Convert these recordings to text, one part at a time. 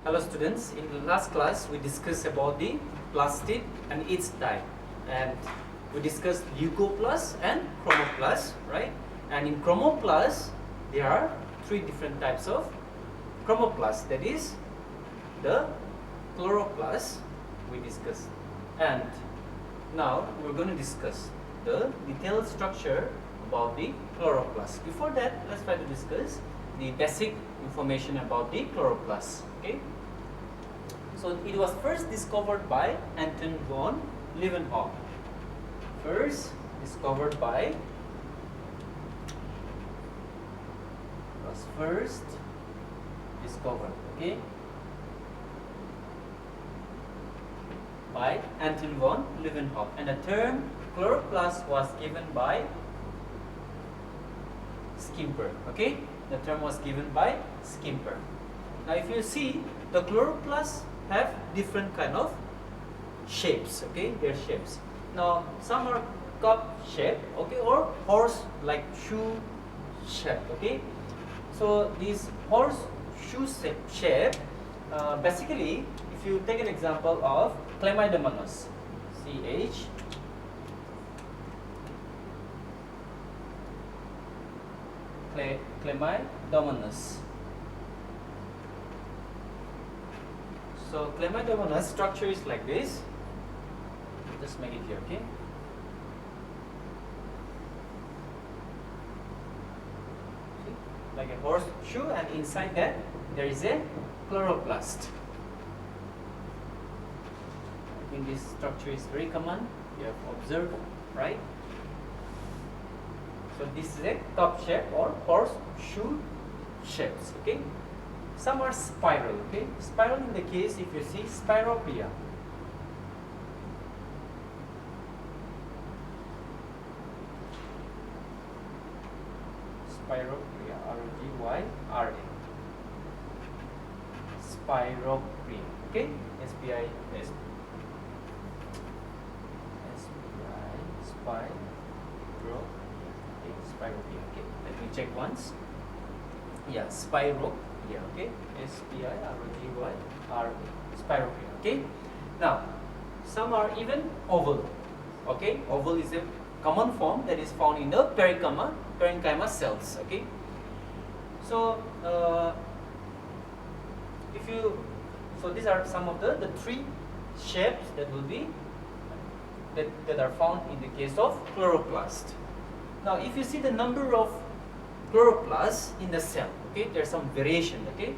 Hello students, in the last class we discussed about the plastid and its type, and we discussed leucoplast and chromoplast, right? And in chromoplast there are three different types of chromoplast, that is the chloroplast we discussed. And now we're going to discuss the detailed structure about the chloroplast. Before that, let's try to discuss the basic information about the chloroplast. Okay, so it was first discovered by Anton von Leeuwenhoek. First discovered by okay, by Anton von Leeuwenhoek, and the term chloroplast was given by Skimper. Okay, the term was given by Skimper. Now if you see, the chloroplasts have different kind of shapes. Okay, their shapes. Now some are cup shape, okay, or horse-like shoe shape. Okay, so this horseshoe shape, basically, if you take an example of Chlamydomonas, Chlamydomonas. So Chlamydomonas structure is like this. Just make it here, okay? See? Like a horseshoe, and inside that there is a chloroplast. I think this structure is very common. You have observed, right? So this is a cup shape or horseshoe shapes. Okay. Some are spiral. Okay. Spiral in the case, if you see spiropia. Spiropia. R-O-G-Y-R-A. Spiropia. Okay. S-P-I-S. Spiropia. Okay, let me check once. Yeah, spiropia. Okay, S-P-I-R-O-G-Y-R-A. Spiropia. Okay. Now, some are even oval. Okay, oval is a common form that is found in the parenchyma cells. Okay. So, so these are some of the three shapes that will be that are found in the case of chloroplast. Now, if you see the number of chloroplasts in the cell, okay, there's some variation. Okay,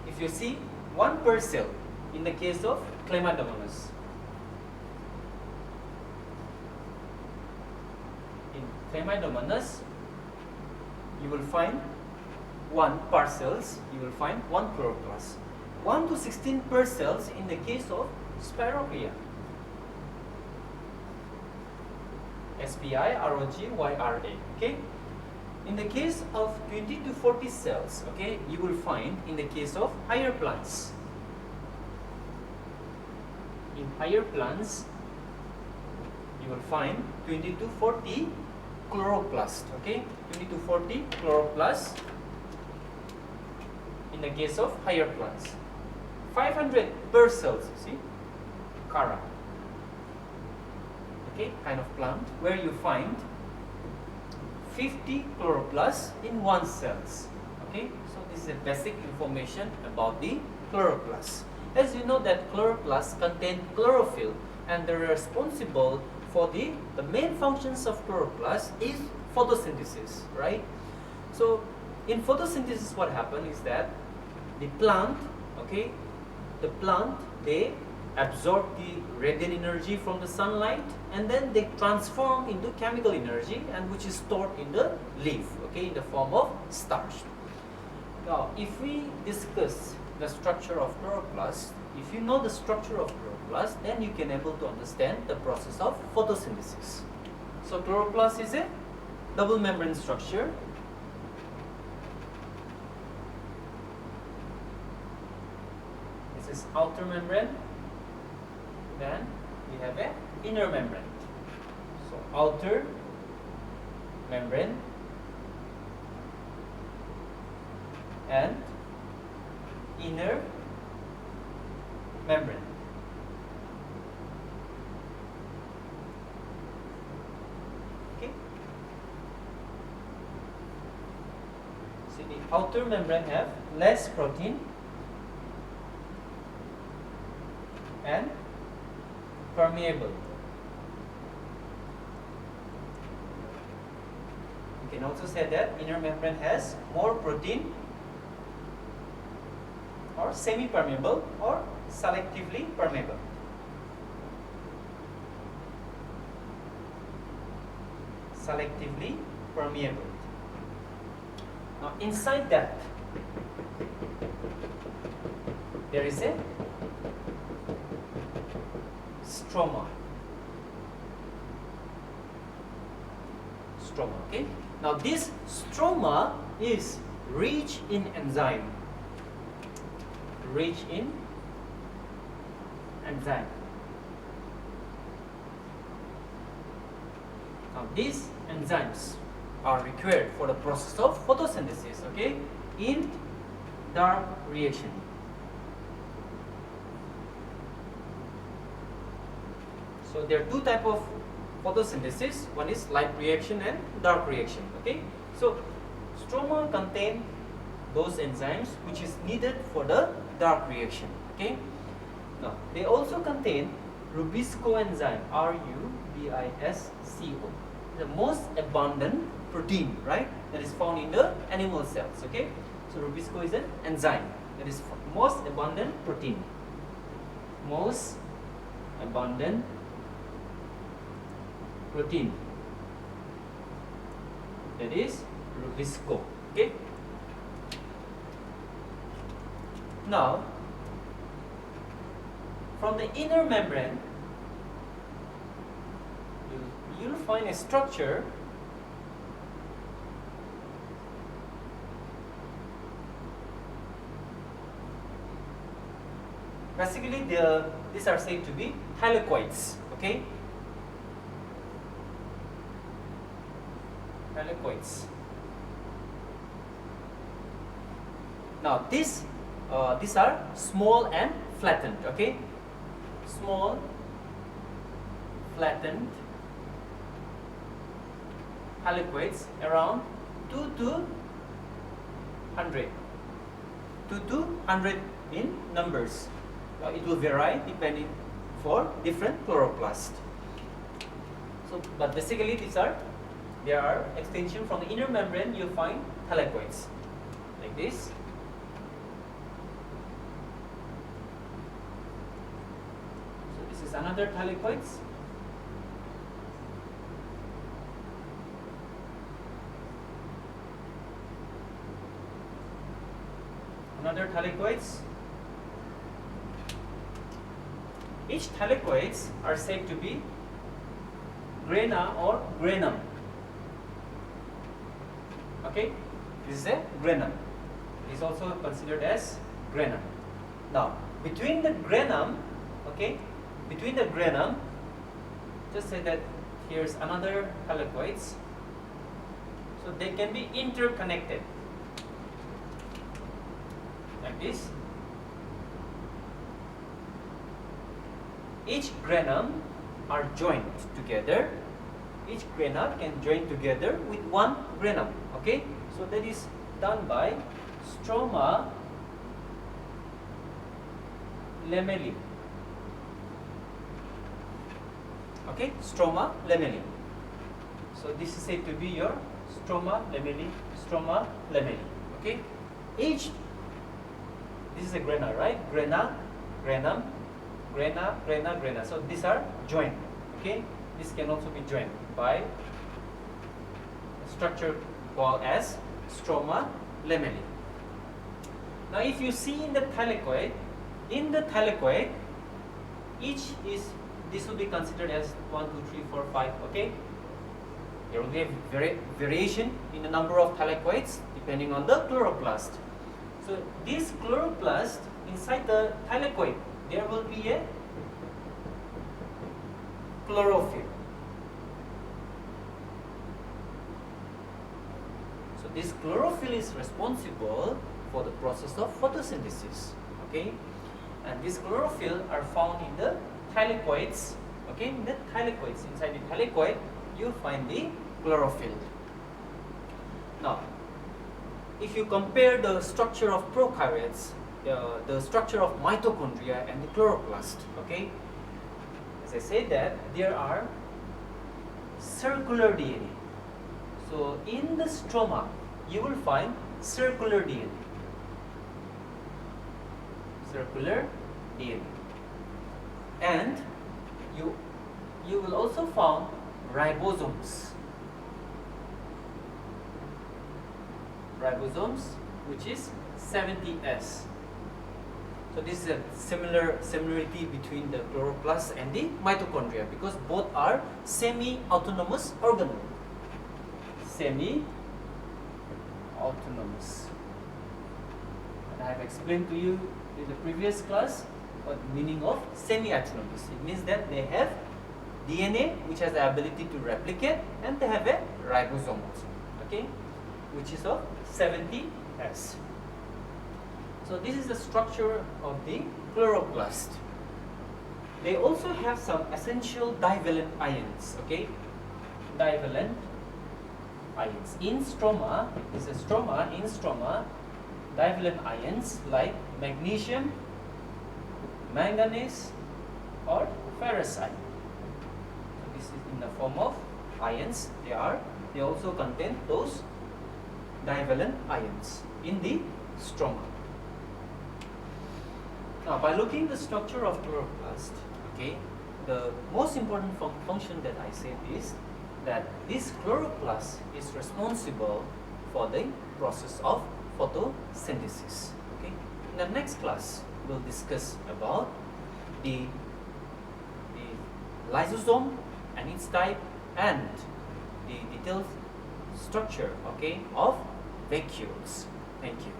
if you see 1 per cell in the case of Chlamydomonas, in Chlamydomonas, you will find 1 per cells. You will find 1 chloroplast. 1 to 16 per cells in the case of Spiropia. S-P-I-R-O-G-Y-R-A. Okay. In the case of 20 to 40 cells, okay, you will find in the case of higher plants. In higher plants, you will find 20 to 40 chloroplast. Okay, 20 to 40 chloroplast in the case of higher plants. 500 per cells. See, Cara. Okay, kind of plant where you find 50 chloroplasts in 1 cells. Okay, so this is a basic information about the chloroplasts. As you know that chloroplasts contain chlorophyll, and they're responsible for the main functions of chloroplasts is photosynthesis, right? So in photosynthesis, what happens is that the plant, okay, they absorb the radiant energy from the sunlight, and then they transform into chemical energy, and which is stored in the leaf, okay, in the form of starch. Now, if we discuss the structure of chloroplast, if you know the structure of chloroplast, then you can able to understand the process of photosynthesis. So chloroplast is a double membrane structure. This is outer membrane. Then we have a inner membrane. So outer membrane and inner membrane. Okay. So the outer membrane have less protein and permeable. You can also say that inner membrane has more protein or semi-permeable or selectively permeable. Selectively permeable. Now inside that there is a stroma. Okay. Now this stroma is rich in enzyme. Rich in enzyme. Now these enzymes are required for the process of photosynthesis, okay, in dark reaction. So there are two types of photosynthesis. One is light reaction and dark reaction. Okay. So stroma contain those enzymes which is needed for the dark reaction. Okay. Now they also contain rubisco enzyme, RUBISCO, the most abundant protein, right, that is found in the animal cells. Okay. So rubisco is an enzyme that is most abundant protein. Most abundant protein, that is rubisco. Okay. Now from the inner membrane you'll find a structure basically these are said to be thylakoids. Okay. Thylakoids. Now these are small and flattened. Okay, small, flattened thylakoids around 2 to 100. 2 to 100 in numbers. It will vary depending for different chloroplast. So, but basically there are extension from the inner membrane. You'll find thylakoids like this. So this is another thylakoids. Another thylakoids. Each thylakoids are said to be grana or granum. Okay, this is a granum. It is also considered as granum. Now, between the granum, okay, between the granum, just say that here's another thylakoids. So they can be interconnected like this. Each granum are joined together. Each grana can join together with one granum. Okay, so that is done by stroma lamellae. Okay, stroma lamellae. So this is said to be your stroma lamellae. Stroma lamellae. Okay, each, this is a grana, right? Grana, granum, grana, grana, grana. So these are joined. Okay, this can also be joined by a structure called as stroma lamellae. Now if you see in the thylakoid, each is, this will be considered as 1, 2, 3, 4, 5. Okay, there will be a variation in the number of thylakoids depending on the chloroplast. So this chloroplast inside the thylakoid, there will be a chlorophyll. So this chlorophyll is responsible for the process of photosynthesis. Okay, and these chlorophyll are found in the thylakoids. Okay, in the thylakoids, inside the thylakoid, you find the chlorophyll. Now, if you compare the structure of prokaryotes, the structure of mitochondria and the chloroplast, okay, as I said that there are circular DNA. So in the stroma, you will find circular DNA. Circular DNA. And you will also found ribosomes. Ribosomes, which is 70S. So this is a similarity between the chloroplast and the mitochondria, because both are semi-autonomous organelle. Semi-autonomous. And I have explained to you in the previous class what the meaning of semi-autonomous. It means that they have DNA which has the ability to replicate, and they have a ribosome also, okay, which is of 70S. So this is the structure of the chloroplast. They also have some essential divalent ions, okay, divalent ions. In stroma, this is stroma, in stroma, divalent ions like magnesium, manganese or ferrocite. So this is in the form of ions. They also contain those divalent ions in the stroma. Now, by looking the structure of chloroplast, okay, the most important function that I said is that this chloroplast is responsible for the process of photosynthesis. Okay, in the next class, we'll discuss about the lysosome and its type and the detailed structure, okay, of vacuoles. Thank you.